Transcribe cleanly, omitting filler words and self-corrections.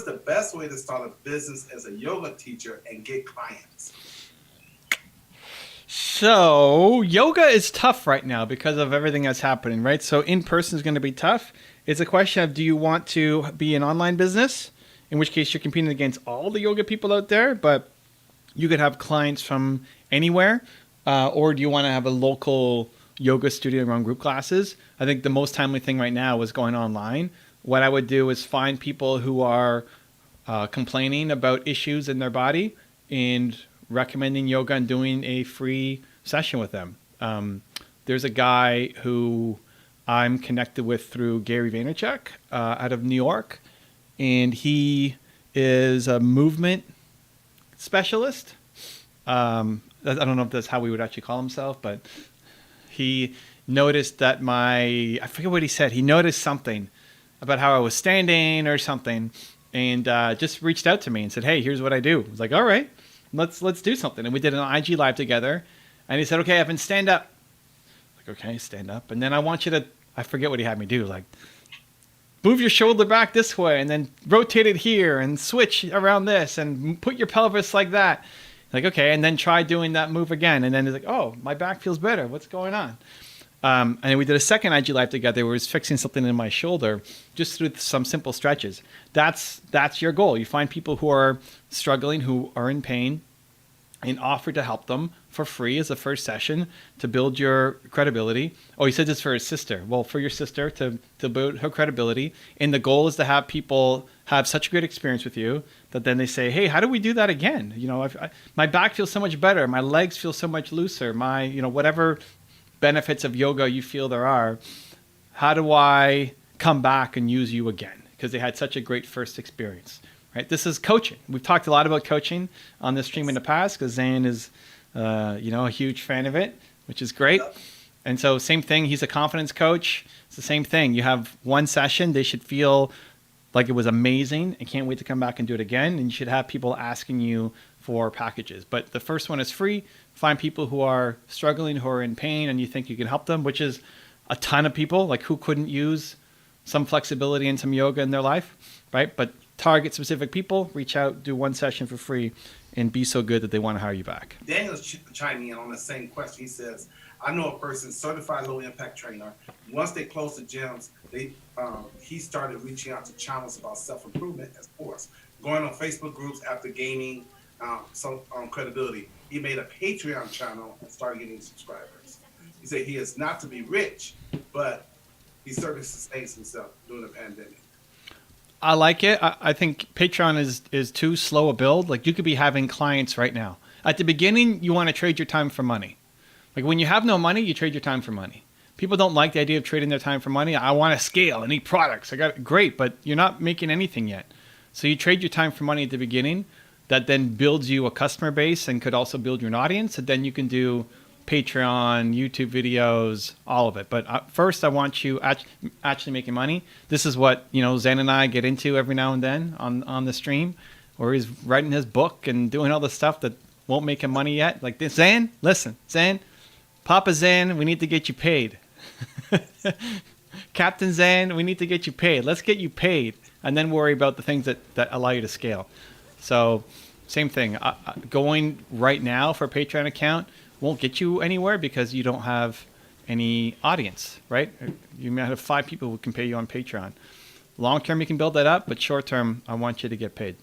the best way to start a business as a yoga teacher and get clients? So yoga is tough right now because of everything that's happening, right? So in person is going to be tough. It's a question of, do you want to be an online business, in which case you're competing against all the yoga people out there, but you could have clients from anywhere, or do you want to have a local yoga studio and run group classes? I think the most timely thing right now is going online. What I would do is find people who are complaining about issues in their body and recommending yoga and doing a free session with them. There's a guy who I'm connected with through Gary Vaynerchuk out of New York, and he is a movement specialist. I don't know if that's how we would actually call himself, but he noticed that I forget what he said. He noticed something about how I was standing or something, and just reached out to me and said, "Hey, here's what I do." I was like, "All right, let's do something." And we did an IG live together, and he said, "Okay, Evan, stand up." Like, okay, stand up. And then I want you to, I forget what he had me do, like move your shoulder back this way and then rotate it here and switch around this and put your pelvis like that. Like, okay, and then try doing that move again. And then he's like, "Oh, my back feels better. What's going on?" And then we did a second IG live together where he was fixing something in my shoulder just through some simple stretches. That's your goal. You find people who are struggling, who are in pain, and offer to help them for free as a first session to build your credibility. Oh, he said this for his sister. Well, for your sister to build her credibility. And the goal is to have people have such a great experience with you that then they say, "Hey, how do we do that again? You know, my back feels so much better. My legs feel so much looser. My, whatever benefits of yoga you feel there are, how do I come back and use you again?" Because they had such a great first experience. Right? This is coaching. We've talked a lot about coaching on this stream in the past because Zayn is, a huge fan of it, which is great. And so same thing. He's a confidence coach. It's the same thing. You have one session. They should feel like it was amazing and can't wait to come back and do it again. And you should have people asking you for packages. But the first one is free. Find people who are struggling, who are in pain, and you think you can help them, which is a ton of people. Like, who couldn't use some flexibility and some yoga in their life, right? But target specific people, reach out, do one session for free, and be so good that they want to hire you back. Daniel's chiming in on the same question. He says, "I know a person, certified low impact trainer. Once they closed the gyms, he started reaching out to channels about self improvement as course, going on Facebook groups after gaining some credibility. He made a Patreon channel and started getting subscribers. He said he is not to be rich, but he certainly sustains himself during the pandemic." I like it. I think Patreon is too slow a build. Like, you could be having clients right now. At the beginning, you want to trade your time for money. Like, when you have no money, you trade your time for money. People don't like the idea of trading their time for money. I want to scale. I need products. Great, but you're not making anything yet. So you trade your time for money at the beginning. That then builds you a customer base and could also build you an audience. And then you can do Patreon, YouTube videos, all of it. But first, I want you actually making money. This is what Zayn and I get into every now and then on the stream, where he's writing his book and doing all the stuff that won't make him money yet. Like this, Zayn, listen, Zayn, Papa Zayn, we need to get you paid. Captain Zayn, we need to get you paid. Let's get you paid, and then worry about the things that allow you to scale. So, same thing. Going right now for a Patreon account won't get you anywhere because you don't have any audience, right? You might have 5 people who can pay you on Patreon. Long term, you can build that up, but short term, I want you to get paid.